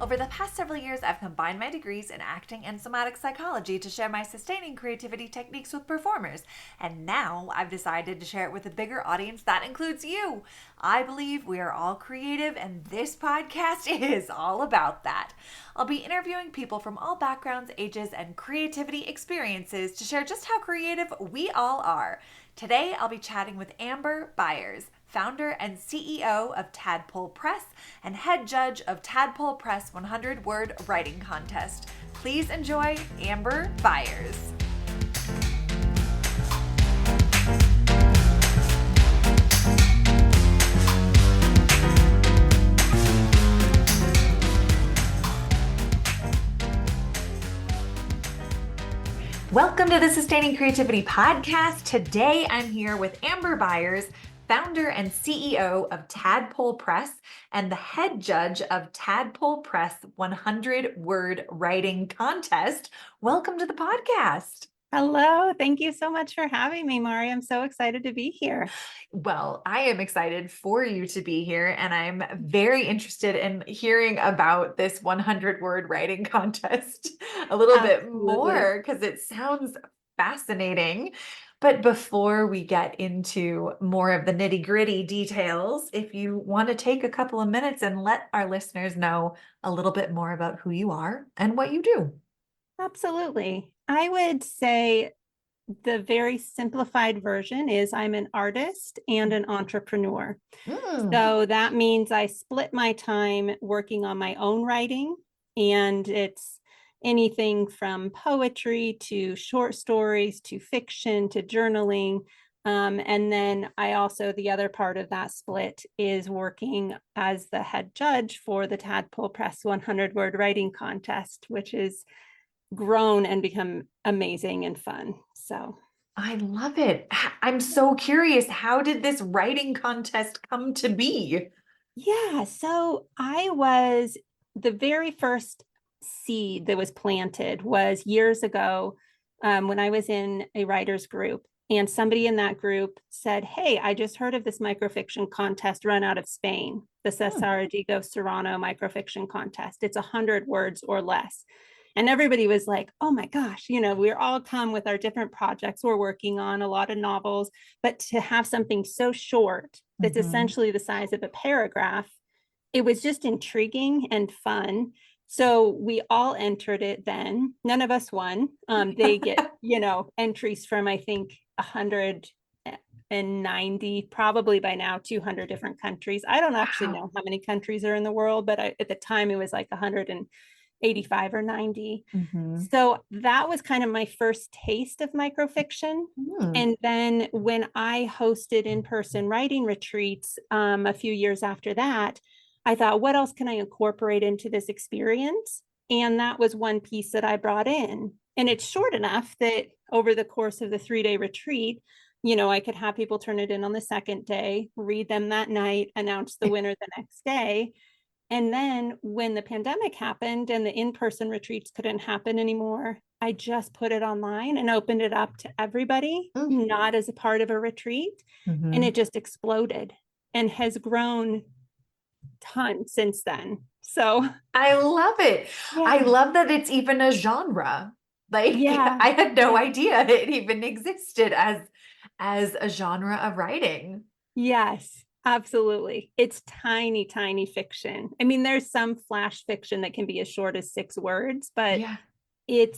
Over the past several years, I've combined my degrees in acting and somatic psychology to share my sustaining creativity techniques with performers. And now I've decided to share it with a bigger audience that includes you. I believe we are all creative, and this podcast is all about that. I'll be interviewing people from all backgrounds, ages, and creativity experiences to share just how creative we all are. Today, I'll be chatting with Amber Byers, founder and CEO of Tadpole Press and head judge of Tadpole Press 100-Word Writing Contest. Please enjoy Amber Byers. Welcome to the Sustaining Creativity Podcast. Today, I'm here with Amber Byers, founder and CEO of Tadpole Press and the head judge of Tadpole Press 100-Word Writing Contest. Welcome to the podcast. Hello. Thank you so much for having me, Mari. I'm so excited to be here. Well, I am excited for you to be here, and I'm very interested in hearing about this 100-word writing contest a little bit more because it sounds fascinating. But before we get into more of the nitty-gritty details, if you want to take a couple of minutes and let our listeners know a little bit more about who you are and what you do. Absolutely. I would say the very simplified version is I'm an artist and an entrepreneur. So that means I split my time working on my own writing, and it's anything from poetry to short stories to fiction to journaling. And then I also, the other part of that split is working as the head judge for the Tadpole Press 100-Word Writing Contest, which is grown and become amazing and fun. So I love it. I'm so curious. How did this writing contest come to be? yeah, so I was the very first seed that was planted was years ago when I was in a writer's group, and somebody in that group said, "Hey, I just heard of this microfiction contest run out of Spain, the Cesaradigo Serrano microfiction contest. It's 100 words or less." And everybody was like, "Oh my gosh, we're all come with our different projects we're working on, a lot of novels, but to have something so short that's essentially the size of a paragraph, it was just intriguing and fun." So we all entered it then. None of us won. They get, entries from, I think, 190, probably by now 200 different countries. I don't actually know how many countries are in the world, but at the time it was like 185 or 90. So that was kind of my first taste of microfiction. And then when I hosted in-person writing retreats a few years after that, I thought, what else can I incorporate into this experience? And that was one piece that I brought in. And it's short enough that over the course of the 3-day retreat, I could have people turn it in on the second day, read them that night, announce the winner the next day. And then when the pandemic happened and the in-person retreats couldn't happen anymore, I just put it online and opened it up to everybody, not as a part of a retreat. And it just exploded and has grown ton since then. So I love it. Yeah. I love that it's even a genre. I had no idea it even existed as a genre of writing. Yes. Absolutely. It's tiny, tiny fiction. I mean, there's some flash fiction that can be as short as 6 words, but it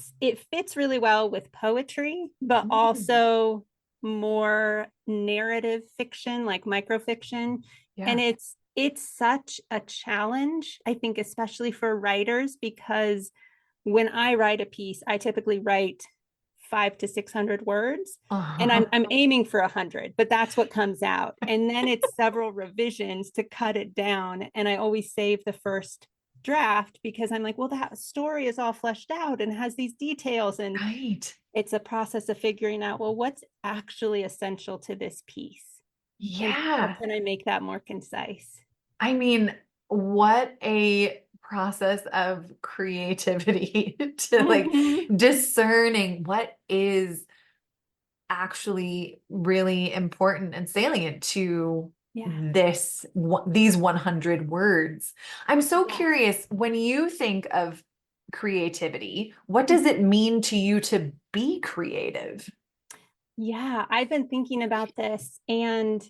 fits really well with poetry, but also more narrative fiction, like microfiction. And it's such a challenge, I think, especially for writers, because when I write a piece, I typically write 500 to 600 words, and I'm aiming for 100, but that's what comes out. And then it's several revisions to cut it down. And I always save the first draft because I'm like, well, that story is all fleshed out and has these details. And it's a process of figuring out, well, what's actually essential to this piece? Yeah. And how can I make that more concise? I mean, what a process of creativity to discerning what is actually really important and salient to Yeah. these 100 words. I'm so Yeah. curious, when you think of creativity, what does Mhm. it mean to you to be creative? Yeah, I've been thinking about this, and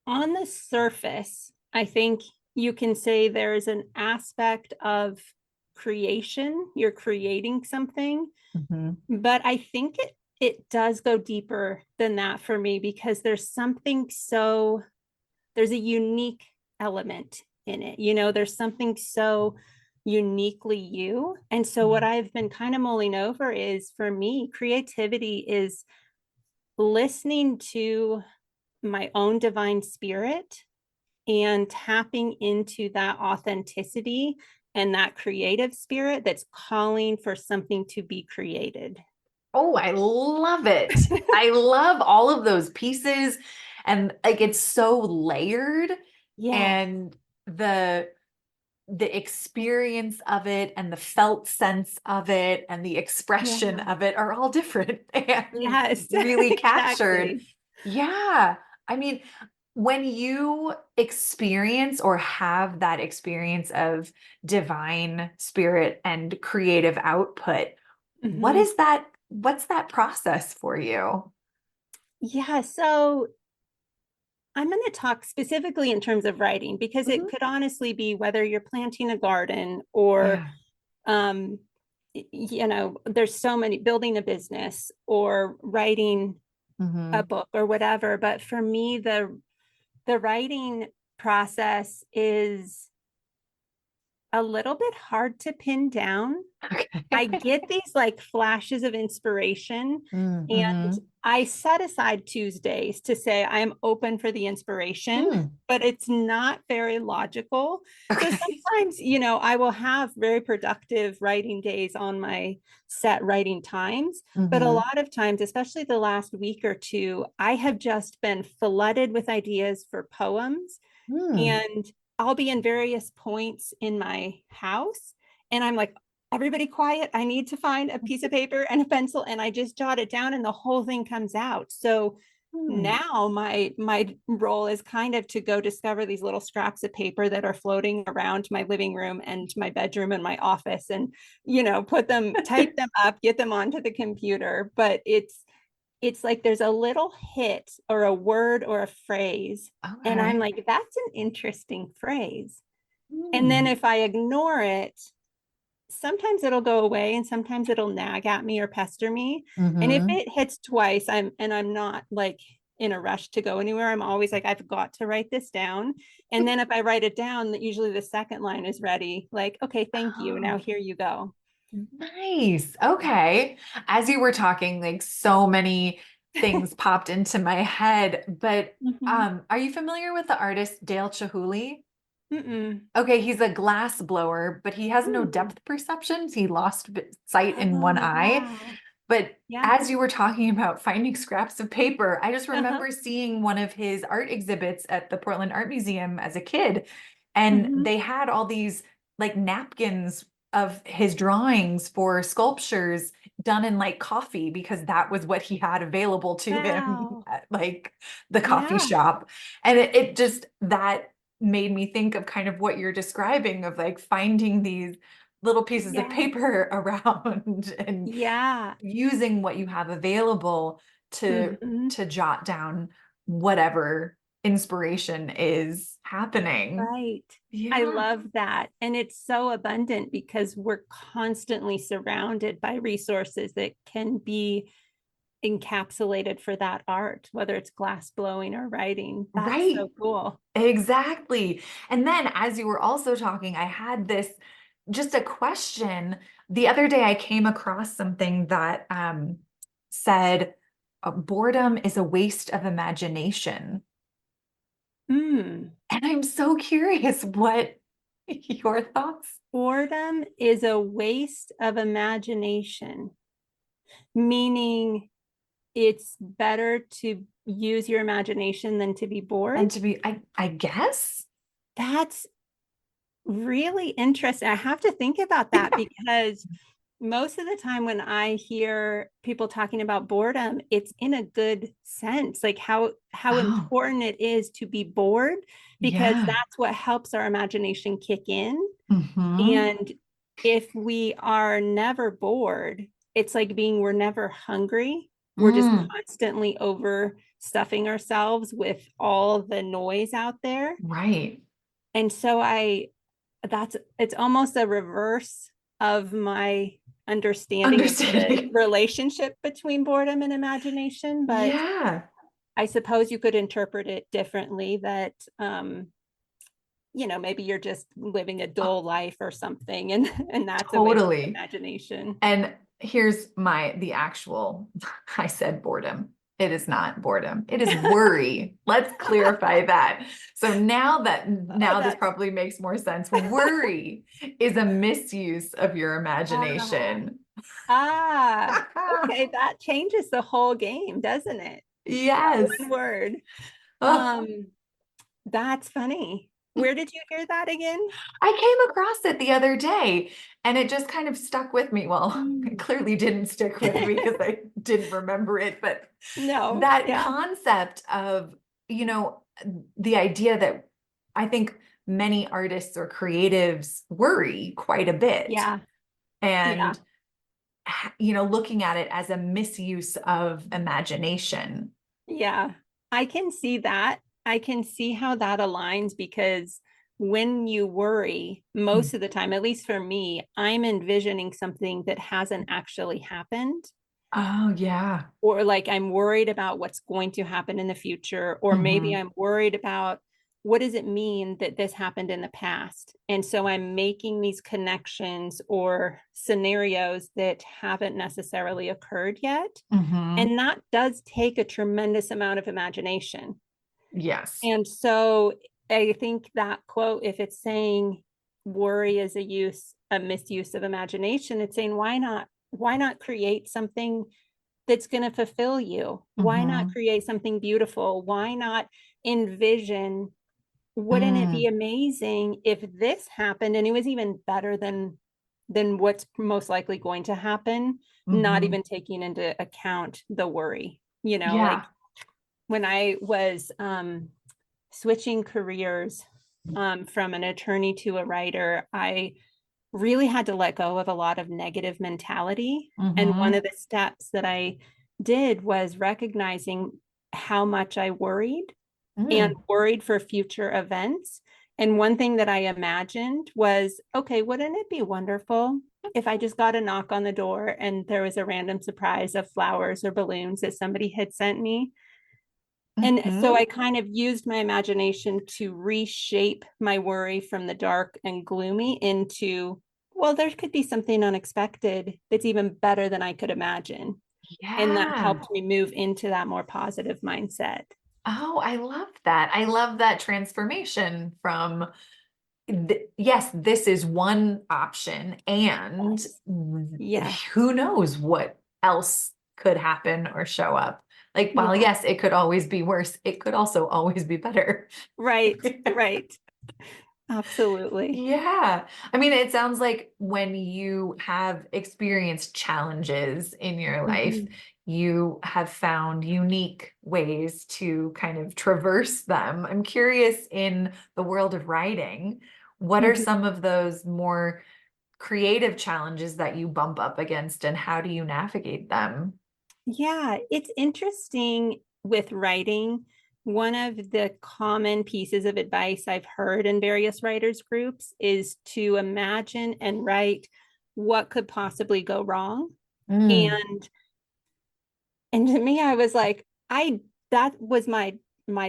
on the surface, I think you can say there's an aspect of creation. You're creating something, Mhm. but I think it does go deeper than that for me, because there's a unique element in it. There's something so uniquely you. And so what Mhm. I've been kind of mulling over is, for me, creativity is listening to my own divine spirit and tapping into that authenticity and that creative spirit that's calling for something to be created. Oh, I love it. I love all of those pieces, and like it's so layered, Yes. and the the experience of it and the felt sense of it and the expression Yeah. of it are all different and Yes. really captured. Exactly. Yeah. I mean, when you experience or have that experience of divine spirit and creative output, what Mhm. is that? What's that process for you? Yeah. So I'm going to talk specifically in terms of writing, because it Mhm. could honestly be whether you're planting a garden or, Yeah. um, there's so many, building a business or writing a Hmm. book or whatever. But for me, the writing process is a little bit hard to pin down. I Okay. get these like flashes of inspiration, and Hmm. I set aside Tuesdays to say I'm open for the inspiration, Hmm. but it's not very logical. So Okay. sometimes, I will have very productive writing days on my set writing times, but a Hmm. lot of times, especially the last week or two, I have just been flooded with ideas for poems, Hmm. and I'll be in various points in my house, and I'm like, everybody quiet. I need to find a piece of paper and a pencil, and I just jot it down and the whole thing comes out. So Hmm. now my role is kind of to go discover these little scraps of paper that are floating around my living room and my bedroom and my office, and put them, type them up, get them onto the computer. But it's like there's a little hit or a word or a phrase, and I'm Okay. like, that's an interesting phrase. And then Hmm. if I ignore it, sometimes it'll go away and sometimes it'll nag at me or pester me. And if Hmm. it hits twice, I'm not like in a rush to go anywhere. I'm always like, I've got to write this down. And then if I write it down, usually the second line is ready. Like, okay, thank you. Now Oh, here you go. nice. Okay. As you were talking, like so many things popped into my head, but Mm-hmm. are you familiar with the artist Dale Chihuly? Mm-mm. Okay, he's a glass blower, but he has no Mm. depth perceptions. He lost sight in one Oh, eye. wow. But Yeah. as you were talking about finding scraps of paper, I just Uh-huh. remember seeing one of his art exhibits at the Portland Art Museum as a kid. And Mm-hmm. they had all these like napkins of his drawings for sculptures done in like coffee because that was what he had available to him Wow. at like the coffee Yeah. shop. And it just that made me think of kind of what you're describing of like finding these little pieces of Yes. paper around and Yeah. using what you have available to Mm-hmm. to jot down whatever inspiration is happening. Right. I Yeah, love that. And it's so abundant because we're constantly surrounded by resources that can be encapsulated for that art, whether it's glass blowing or writing. That's right. so cool. Exactly. And then as you were also talking, I had this just a question. The other day I came across something that said boredom is a waste of imagination. Mm. And I'm so curious what your thoughts. Boredom is a waste of imagination, meaning it's better to use your imagination than to be bored. And to be, I guess. That's really interesting. I have to think about that, because most of the time when I hear people talking about boredom, it's in a good sense, like how Oh, important it is to be bored, because yeah. that's what helps our imagination kick in. Mm-hmm. And if we are never bored, it's like we're never hungry. We're just Mm, constantly overstuffing ourselves with all the noise out there. right. And so it's almost a reverse of my understanding of the Understanding. relationship between boredom and imagination. But Yeah. I suppose you could interpret it differently, that maybe you're just living a Oh, dull life or something, and that's a waste of totally. imagination. And here's the actual, I said boredom. It is not boredom. It is worry. Let's clarify that. So Oh, now this that's probably makes more sense. Worry is a misuse of your ah imagination. okay, that changes the whole game, doesn't it? That Yes. one word. Oh, um that's funny. Where did you hear that again? I came across it the other day and it just kind of stuck with me. Well, it Mm. clearly didn't stick with me because I didn't remember it, but No, that yeah, concept of, you know, the idea that I think many artists or creatives worry quite a bit. yeah, yeah, And, looking at it as a misuse of imagination. yeah. I can see that. I can see how that aligns, because when you worry, most of the time, at least for me, I'm envisioning something that hasn't actually happened, Oh, yeah. or like I'm worried about what's going to happen in the future, or maybe Hmm. I'm worried about what does it mean that this happened in the past. And so I'm making these connections or scenarios that haven't necessarily occurred yet. Hmm. And that does take a tremendous amount of imagination. Yes. And so I think that quote, if it's saying worry is a misuse of imagination, it's saying why not create something that's going to fulfill you? Why not Hmm. create something beautiful? Why not envision? Wouldn't it be Mm. amazing if this happened and it was even better than what's most likely going to happen, not Hmm. even taking into account the worry, Yeah. like when I was switching careers, from an attorney to a writer, I really had to let go of a lot of negative mentality. And one Hmm. of the steps that I did was recognizing how much I worried, and Mm. worried for future events. And one thing that I imagined was, okay, wouldn't it be wonderful if I just got a knock on the door and there was a random surprise of flowers or balloons that somebody had sent me? And so Hmm. I kind of used my imagination to reshape my worry from the dark and gloomy into, well, there could be something unexpected that's even better than I could imagine. And that Yeah. helped me move into that more positive mindset. Oh, I love that. I love that transformation from, yes, this is one option, and Yes. Yes. who knows what else could happen or show up. Like, while Yeah. yes, it could always be worse, it could also always be better. Right. Right. Absolutely. Yeah. I mean, it sounds like when you have experienced challenges in your life, Mhm. you have found unique ways to kind of traverse them. I'm curious, in the world of writing, what are Mhm. some of those more creative challenges that you bump up against, and how do you navigate them? Yeah, it's interesting with writing. One of the common pieces of advice I've heard in various writers groups is to imagine and write what could possibly go wrong. Mm, And to me, I was like, I that was my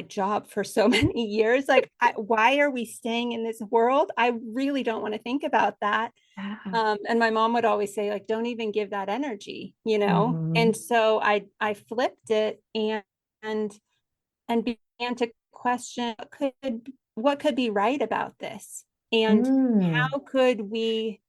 job for so many years. Like, why are we staying in this world? I really don't want to think about that. yeah. And my mom would always say, like, don't even give that energy. Hmm. And so I flipped it, and and began to question what could be right about this, and Mm, how could we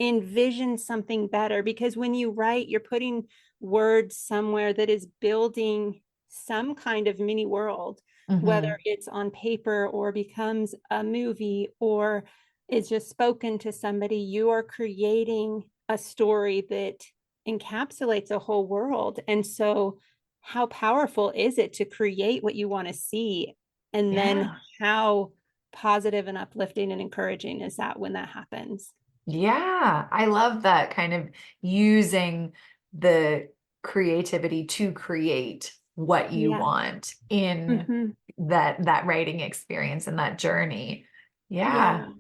envision something better? Because when you write, you're putting words somewhere that is building some kind of mini world, whether hmm. it's on paper or becomes a movie or is just spoken to somebody. You are creating a story that encapsulates a whole world. And so how powerful is it to create what you want to see? And then Yeah. how positive and uplifting and encouraging is that when that happens? Yeah. I love that kind of using the creativity to create what you Yeah. want in Mm-hmm. that writing experience and that journey. Yeah. Yeah,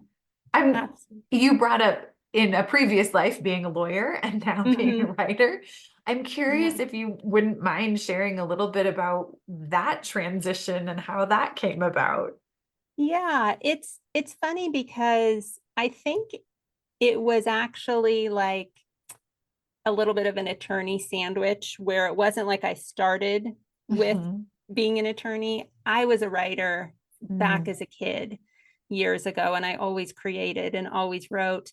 I'm absolutely. you brought up in a previous life being a lawyer and now being a Mm-hmm. writer. I'm Yeah. curious if you wouldn't mind sharing a little bit about that transition and how that came about. Yeah, it's funny because I think it was actually like a little bit of an attorney sandwich where it wasn't like I started with Mhm. being an attorney. I was a writer back Mm, as a kid years ago, and I always created and always wrote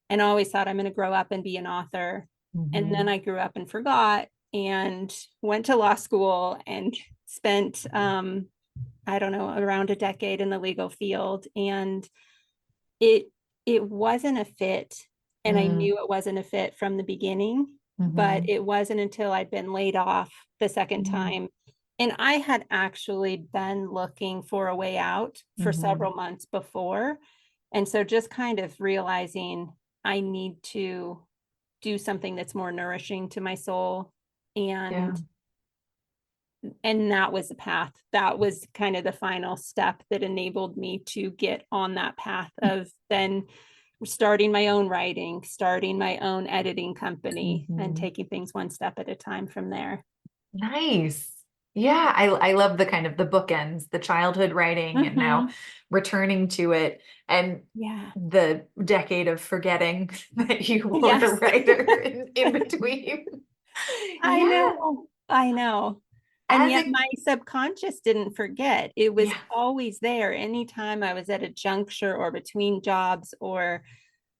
and always thought I'm going to grow up and be an author. And then mhm, I grew up and forgot and went to law school and spent, I don't know, around a decade in the legal field. And it it wasn't a fit, and I mm, knew it wasn't a fit from the beginning, but mhm, it wasn't until I'd been laid off the second mm, time, and I had actually been looking for a way out for mhm. several months before. And so just kind of realizing I need to do something that's more nourishing to my soul, Yeah. and that was the path. That was kind of the final step that enabled me to get on that path of then starting my own writing, starting my own editing company, and Mhm. taking things one step at a time from there. Nice. Yeah, I love the kind of the bookends, the childhood writing and now Mm-hmm. returning to it and Yeah. the decade of forgetting that you were a Yes. writer in between. I Yeah. know. I know. And As yet a my subconscious didn't forget. It was yeah. always there. Anytime I was at a juncture or between jobs or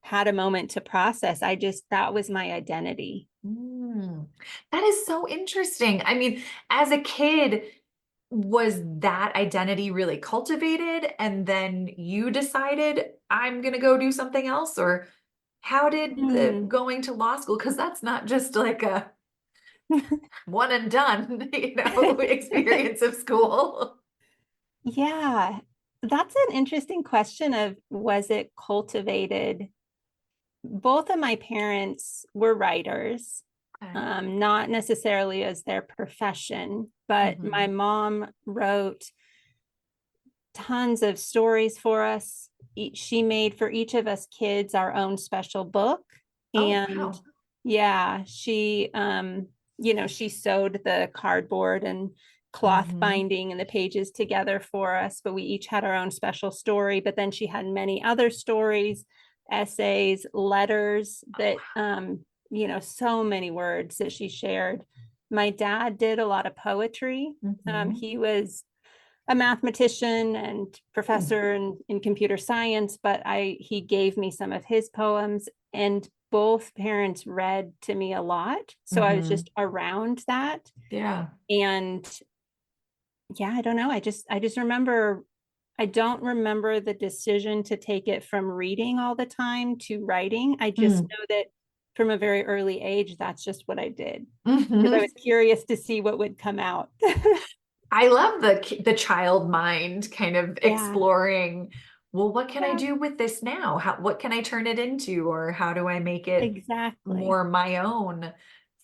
had a moment to process, that was my identity. Mm, that is so interesting. I mean, as a kid, was that identity really cultivated and then you decided I'm gonna go do something else? Or how did the Mm. going to law school, because that's not just like a one and done, experience of school. Yeah, that's an interesting question of was it cultivated? Both of my parents were writers, Okay. not necessarily as their profession, but my Hmm. mom wrote tons of stories for us. She made for each of us kids our own special book. Oh, And wow. yeah, she sewed the cardboard and cloth Hmm. binding and the pages together for us, but we each had our own special story. But then she had many other stories, essays, letters that, so many words that she shared. My dad did a lot of poetry. Hmm. He was a mathematician and professor in computer science, but he gave me some of his poems, and both parents read to me a lot. So I was Hmm. just around that. Yeah. And yeah, I don't know. I just remember I don't remember the decision to take it from reading all the time to writing. I just Mm. know that from a very early age, that's just what I did because I Hmm. was curious to see what would come out. I love the child mind kind of Yeah, exploring, well, what can I yeah, do with this now? What can I turn it into? Or how do I make it exactly. more my own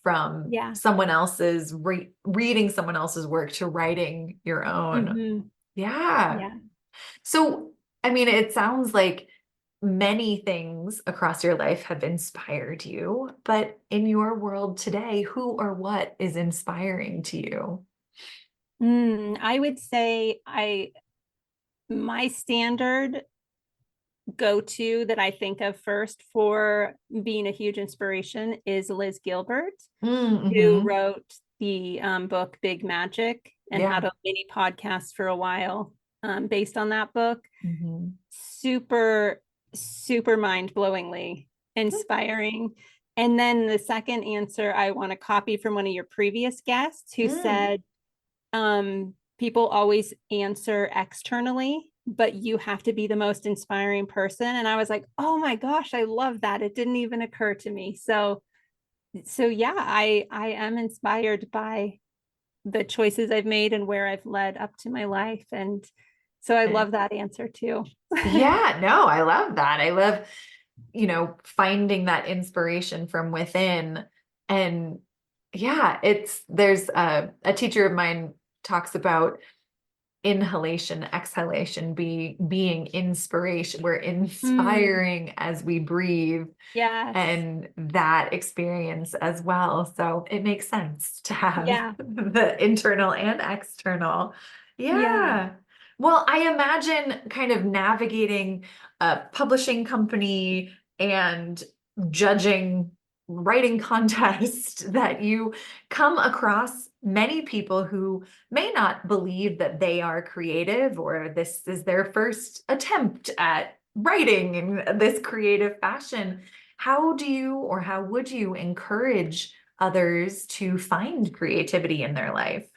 from Yeah. someone else's reading someone else's work to writing your own? Hmm. Yeah. Yeah. So, I mean, it sounds like many things across your life have inspired you, but in your world today, who or what is inspiring to you? I would say my standard go-to that I think of first for being a huge inspiration is Liz Gilbert, who Mm-hmm. wrote the book Big Magic and had Yeah. a mini podcast for a while based on that book. Hmm. Super, super mind-blowingly inspiring. And then the second answer I want to copy from one of your previous guests who Mm. said, people always answer externally but you have to be the most inspiring person. And I was like, oh my gosh, I love that. It didn't even occur to me. So yeah, I am inspired by the choices I've made and where I've led up to my life. And so I love that answer too. Yeah, no, I love that. I love, finding that inspiration from within. And yeah, there's a teacher of mine talks about inhalation, exhalation being inspiration. We're inspiring as we breathe, Yes. and that experience as well. So it makes sense to have Yeah. the internal and external. Yeah. Yeah. Well, I imagine kind of navigating a publishing company and judging writing contest that you come across many people who may not believe that they are creative, or this is their first attempt at writing in this creative fashion. How do you, or how would you encourage others to find creativity in their life?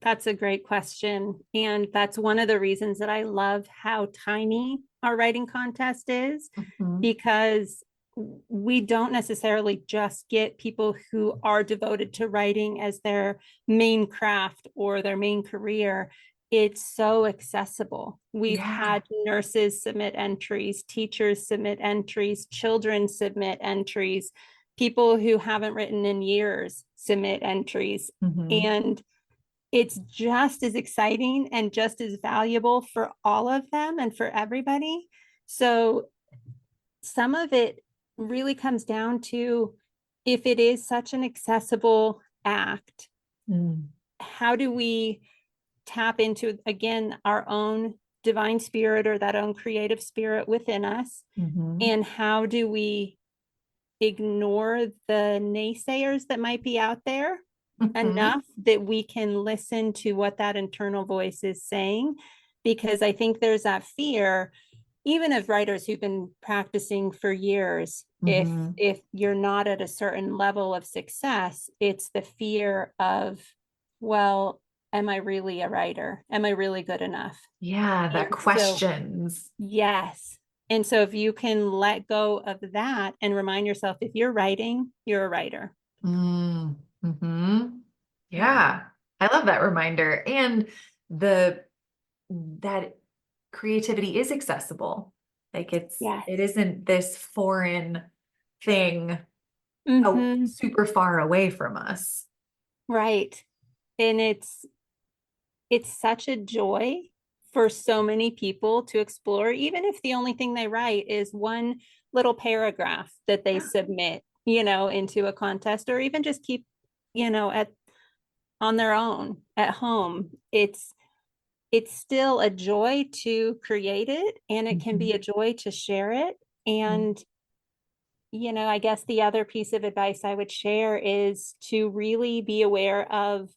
That's a great question. And that's one of the reasons that I love how tiny our writing contest is, Mhm. because we don't necessarily just get people who are devoted to writing as their main craft or their main career. It's so accessible. We've Yeah. had nurses submit entries, teachers submit entries, children submit entries, people who haven't written in years submit entries. Mhm. And it's just as exciting and just as valuable for all of them and for everybody. So some of it really comes down to, if it is such an accessible act, Mm. how do we tap into, again, our own divine spirit or that own creative spirit within us? Mhm. And how do we ignore the naysayers that might be out there Mhm. enough that we can listen to what that internal voice is saying? Because I think there's that fear, even of writers who've been practicing for years. if Mhm. if you're not at a certain level of success, it's the fear of, well, am I really a writer? Am I really good enough? Yeah, that And so questions. yes. And so if you can let go of that and remind yourself, if you're writing, you're a writer. Mm. Mhm. Yeah. Yeah. I love that reminder. And the that creativity is accessible. Like Yes. it isn't this foreign thing Mm-hmm. super far away from us. Right. And it's such a joy for so many people to explore, even if the only thing they write is one little paragraph that they Yeah. submit, into a contest, or even just keep, at on their own at home. It's still a joy to create it, and it can be Mhm. a joy to share it. And I guess the other piece of advice I would share is to really be aware of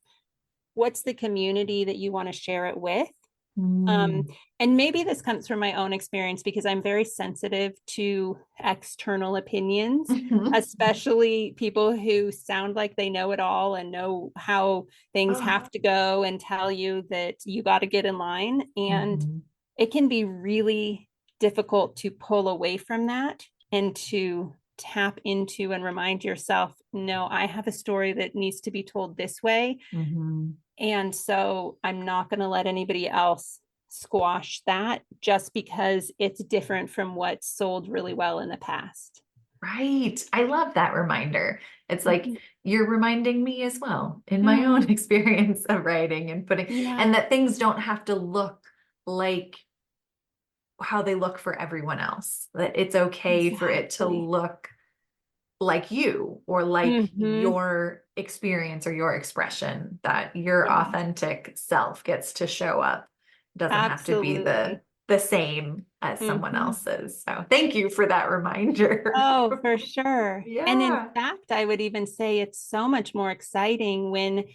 what's the community that you want to share it with. Um, Mm. and maybe this comes from my own experience, because I'm very sensitive to external opinions, Mhm. especially people who sound like they know it all and know how things Oh. have to go and tell you that you got to get in line. And Mhm. it can be really difficult to pull away from that and to tap into and remind yourself, no, I have a story that needs to be told this way. Mhm. And so I'm not going to let anybody else squash that just because it's different from what's sold really well in the past. Right. I love that reminder. It's like Mhm. you're reminding me as well in my own Mhm. experience of writing and and Yeah, that things don't have to look like how they look for everyone else. That it's okay for it to exactly. look like you, or like Hmm. your experience or your expression, that your Yeah, authentic self gets to show up. It doesn't have to be absolutely. the same as someone Hmm. else's. So thank you for that reminder. Oh, for sure. And in Yeah. fact, I would even say it's so much more exciting when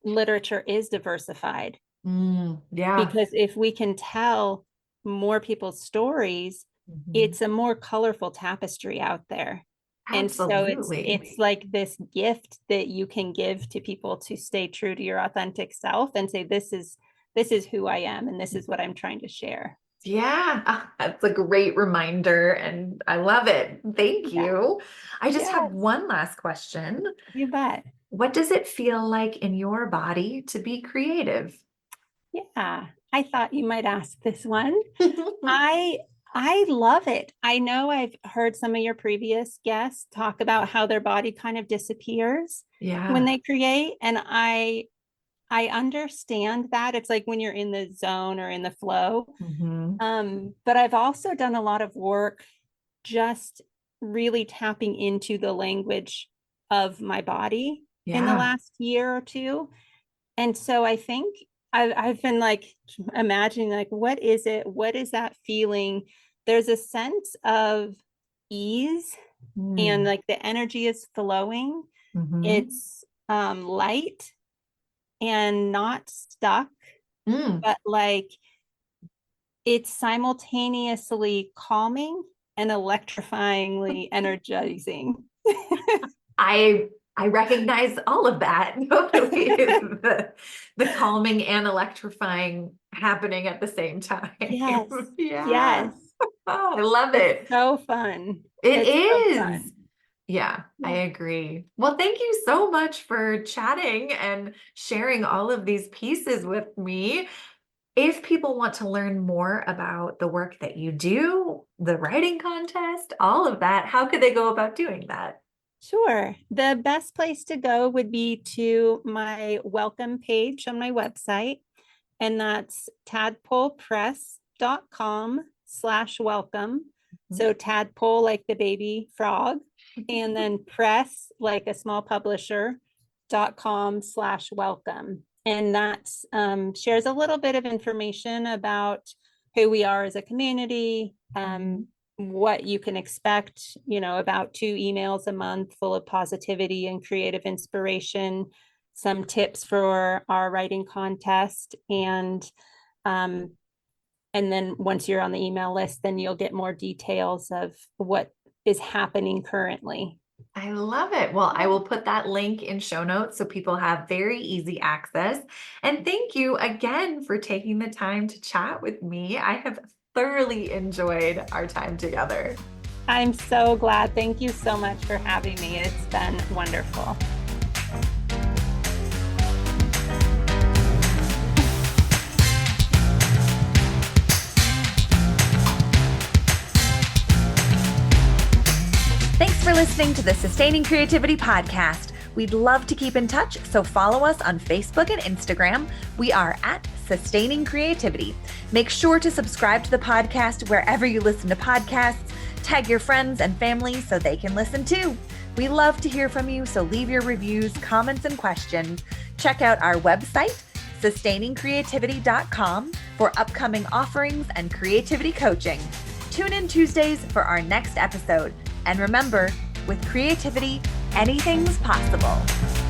literature is diversified, Yeah. because if we can tell more people's stories, Mhm. it's a more colorful tapestry out there. And so Absolutely. it's like this gift that you can give to people to stay true to your authentic self and say, this is who I am and this is what I'm trying to share. Yeah, that's a great reminder and I love it. Thank you. I just have one last question. You bet. What does it feel like in your body to be creative? Yeah, I thought you might ask this one. I love it. I know I've heard some of your previous guests talk about how their body kind of disappears when they create. And I understand that. It's like when you're in the zone or in the flow. But I've also done a lot of work just really tapping into the language of my body in the last year or two. And so I think I've been like imagining like, what is it? What is that feeling? There's a sense of ease and like the energy is flowing. It's light and not stuck, but like it's simultaneously calming and electrifyingly energizing. I recognize all of that. Totally. The calming and electrifying happening at the same time. Yes. Yes. Oh, I love it. It's so fun. It is. So fun. Yeah, I agree. Well, thank you so much for chatting and sharing all of these pieces with me. If people want to learn more about the work that you do, the writing contest, all of that, how could they go about doing that? Sure. The best place to go would be to my welcome page on my website, and that's tadpolepress.com/welcome. So tadpole like the baby frog, and then press like a small publisher.com/welcome. And that shares a little bit of information about who we are as a community, what you can expect, about 2 emails a month full of positivity and creative inspiration, some tips for our writing contest. And then once you're on the email list, then you'll get more details of what is happening currently. I love it. Well, I will put that link in show notes so people have very easy access. And thank you again for taking the time to chat with me. I have thoroughly enjoyed our time together. I'm so glad. Thank you so much for having me. It's been wonderful. Thanks for listening to the Sustaining Creativity Podcast. We'd love to keep in touch, so follow us on Facebook and Instagram. We are at Sustaining Creativity. Make sure to subscribe to the podcast wherever you listen to podcasts. Tag your friends and family so they can listen too. We love to hear from you, so leave your reviews, comments, and questions. Check out our website, sustainingcreativity.com, for upcoming offerings and creativity coaching. Tune in Tuesdays for our next episode. And remember, with creativity, anything's possible.